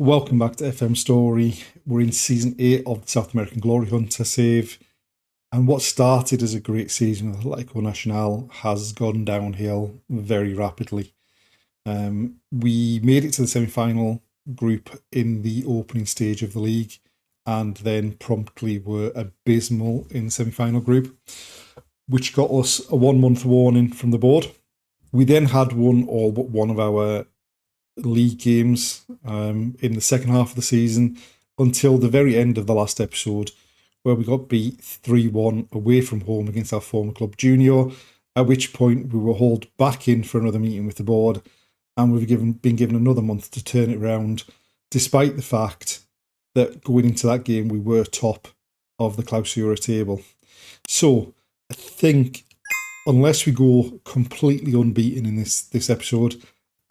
Welcome back to FM Story. We're in season 8 of the South American Glory Hunter save. And what started as a great season with Atletico Nacional has gone downhill very rapidly. We made it to the semi-final group in the opening stage of the league and then promptly were abysmal in the semi-final group, which got us a 1-month warning from the board. We then had won all but one of our league games in the second half of the season until the very end of the last episode, where we got beat 3-1 away from home against our former club Junior, at which point we were hauled back in for another meeting with the board, and we've been given another month to turn it around, despite the fact that going into that game we were top of the Clausura table. So I think unless we go completely unbeaten in this episode,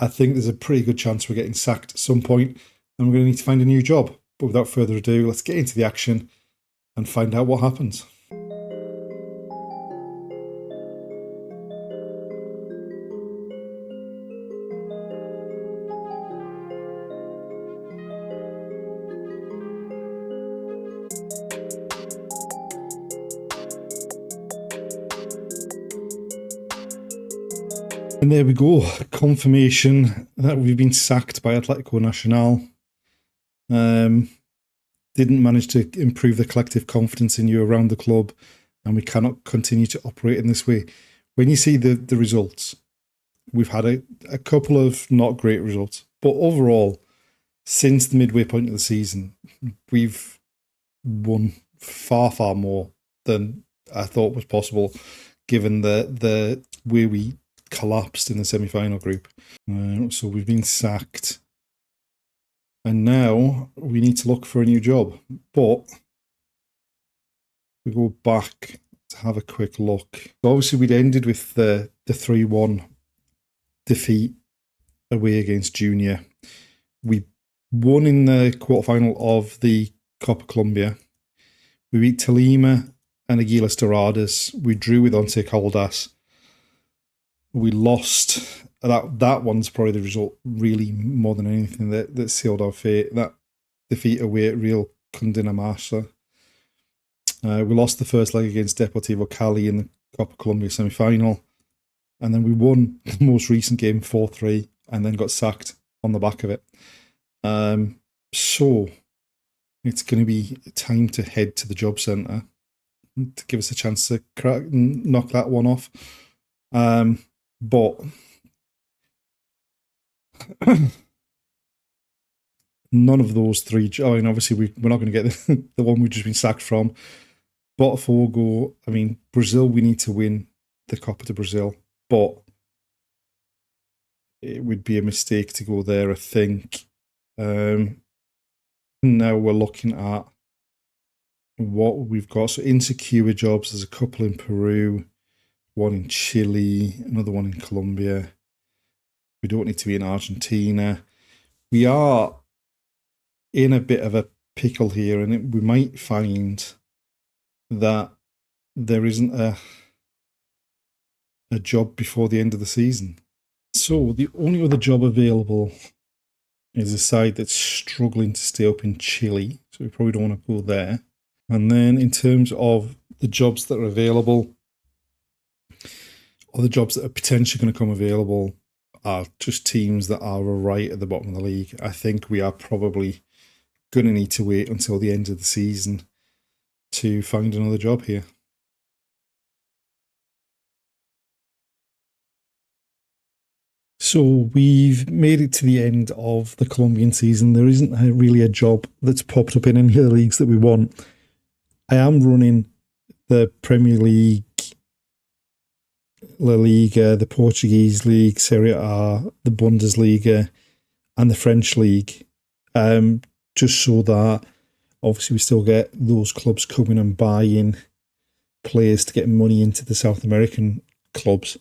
I think there's a pretty good chance we're getting sacked at some point and we're going to need to find a new job. But without further ado, let's get into the action and find out what happens. And there we go, confirmation that we've been sacked by Atletico Nacional. Didn't manage to improve the collective confidence in you around the club, and we cannot continue to operate in this way. When you see the results, we've had a couple of not great results, but overall, since the midway point of the season, we've won far, far more than I thought was possible, given the way we collapsed in the semi-final group. So we've been sacked. And now we need to look for a new job. But we go back to have a quick look. So obviously we'd ended with the 3-1 defeat away against Junior. We won in the quarterfinal of the Copa Colombia. We beat Tolima and Aguilas Doradas. We drew with Once Caldas. We lost. That one's probably the result, really, more than anything, that sealed our fate. That defeat away at Real Cundinamarca. We lost the first leg against Deportivo Cali in the Copa Colombia semi-final. And then we won the most recent game 4-3 and then got sacked on the back of it. So it's going to be time to head to the job centre to give us a chance to knock that one off. But none of those three. I mean, obviously, we're not going to get the one we've just been sacked from. Botafogo. I mean, Brazil. We need to win the Copa de Brazil, but it would be a mistake to go there, I think. Now we're looking at what we've got. So insecure jobs. There's a couple in Peru, one in Chile, another one in Colombia. We don't need to be in Argentina. We are in a bit of a pickle here, and we might find that there isn't a job before the end of the season. So the only other job available is a side that's struggling to stay up in Chile, so we probably don't want to go there. And then in terms of the jobs that are available, or the jobs that are potentially going to come available, are just teams that are right at the bottom of the league. I think we are probably going to need to wait until the end of the season to find another job here. So we've made it to the end of the Colombian season. There isn't really a job that's popped up in any of the leagues that we want. I am running the Premier League, La Liga, the Portuguese League, Serie A, the Bundesliga, and the French League, just so that obviously we still get those clubs coming and buying players to get money into the South American clubs.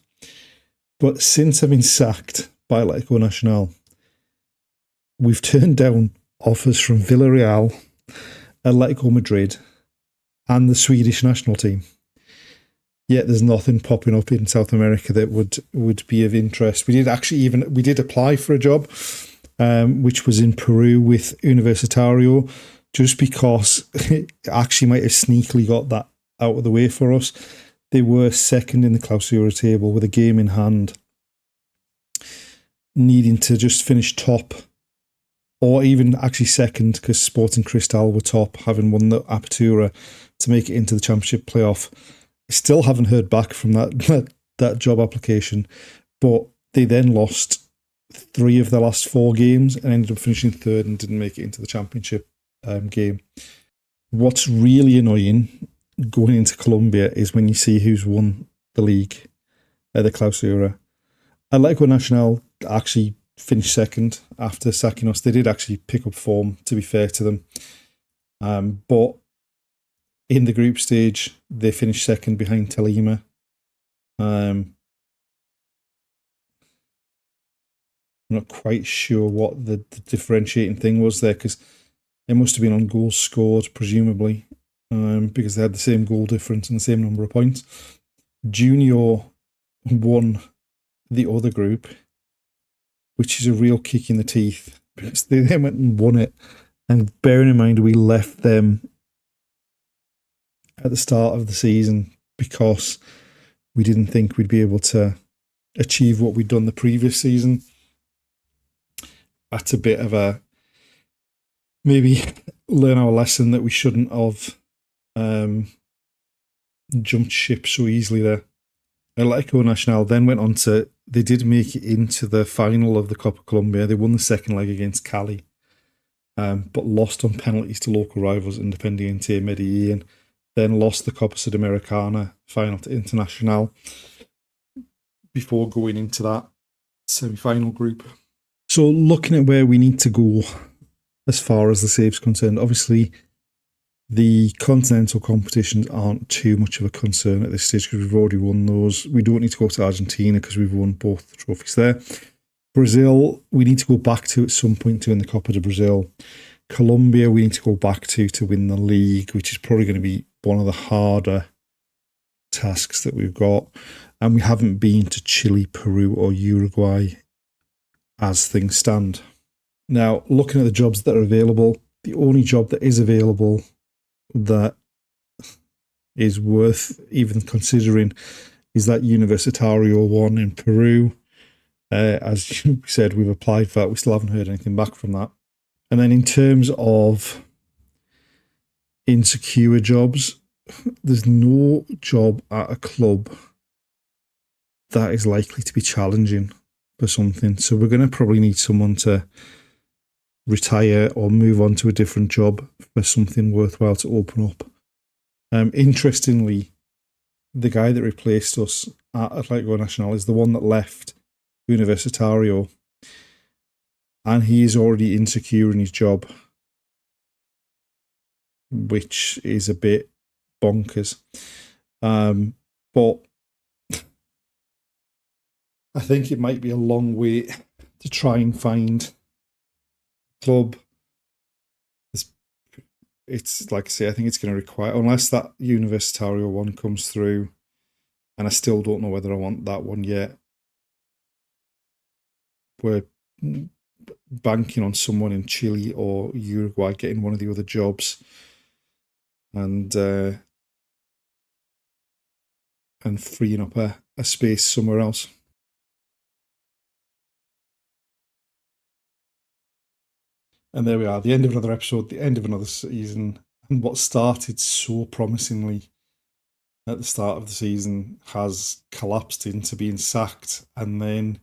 But since I've been sacked by Atletico Nacional, we've turned down offers from Villarreal, Atletico Madrid, and the Swedish national team. Yet there's nothing popping up in South America that would be of interest. We did apply for a job, which was in Peru with Universitario, just because it actually might have sneakily got that out of the way for us. They were second in the Clausura table with a game in hand, needing to just finish top, or even actually second, because Sporting Cristal were top, having won the Apertura, to make it into the championship playoff. Still haven't heard back from that job application, but they then lost 3 of their last 4 games and ended up finishing third and didn't make it into the championship game. What's really annoying going into Colombia is when you see who's won the league, the Clausura. Atlético Nacional actually finished second after sacking us. They did actually pick up form, to be fair to them. But in the group stage, they finished second behind Tolima. I'm not quite sure what the differentiating thing was there, because it must have been on goals scored, presumably, because they had the same goal difference and the same number of points. Junior won the other group, which is a real kick in the teeth, because they then went and won it. And bearing in mind, we left them at the start of the season because we didn't think we'd be able to achieve what we'd done the previous season. That's a bit of a maybe learn our lesson that we shouldn't have jumped ship so easily there. Atlético Nacional then went on to, they did make it into the final of the Copa Colombia. They won the second leg against Cali, but lost on penalties to local rivals Independiente Medellin. Then lost the Copa Sudamericana final to Internacional before going into that semi-final group. So looking at where we need to go as far as the save's concerned, obviously the continental competitions aren't too much of a concern at this stage because we've already won those. We don't need to go to Argentina because we've won both the trophies there. Brazil, we need to go back to at some point to win the Copa de Brazil. Colombia, we need to go back to win the league, which is probably going to be one of the harder tasks that we've got. And we haven't been to Chile, Peru or Uruguay as things stand. Now, looking at the jobs that are available, the only job that is available that is worth even considering is that Universitario one in Peru. As you said, we've applied for that. We still haven't heard anything back from that. And then in terms of insecure jobs, there's no job at a club that is likely to be challenging for something. So we're going to probably need someone to retire or move on to a different job for something worthwhile to open up. Interestingly, the guy that replaced us at Atlético Nacional is the one that left Universitario, and he is already insecure in his job, which is a bit bonkers. But I think it might be a long wait to try and find a club. It's like I say, I think it's going to require, unless that Universitario one comes through, and I still don't know whether I want that one yet. We're banking on someone in Chile or Uruguay getting one of the other jobs and freeing up a space somewhere else. And there we are, the end of another episode, the end of another season. And what started so promisingly at the start of the season has collapsed into being sacked. And then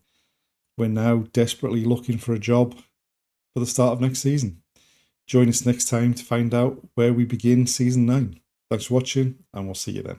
we're now desperately looking for a job for the start of next season. Join us next time to find out where we begin season 9. Thanks for watching, and we'll see you then.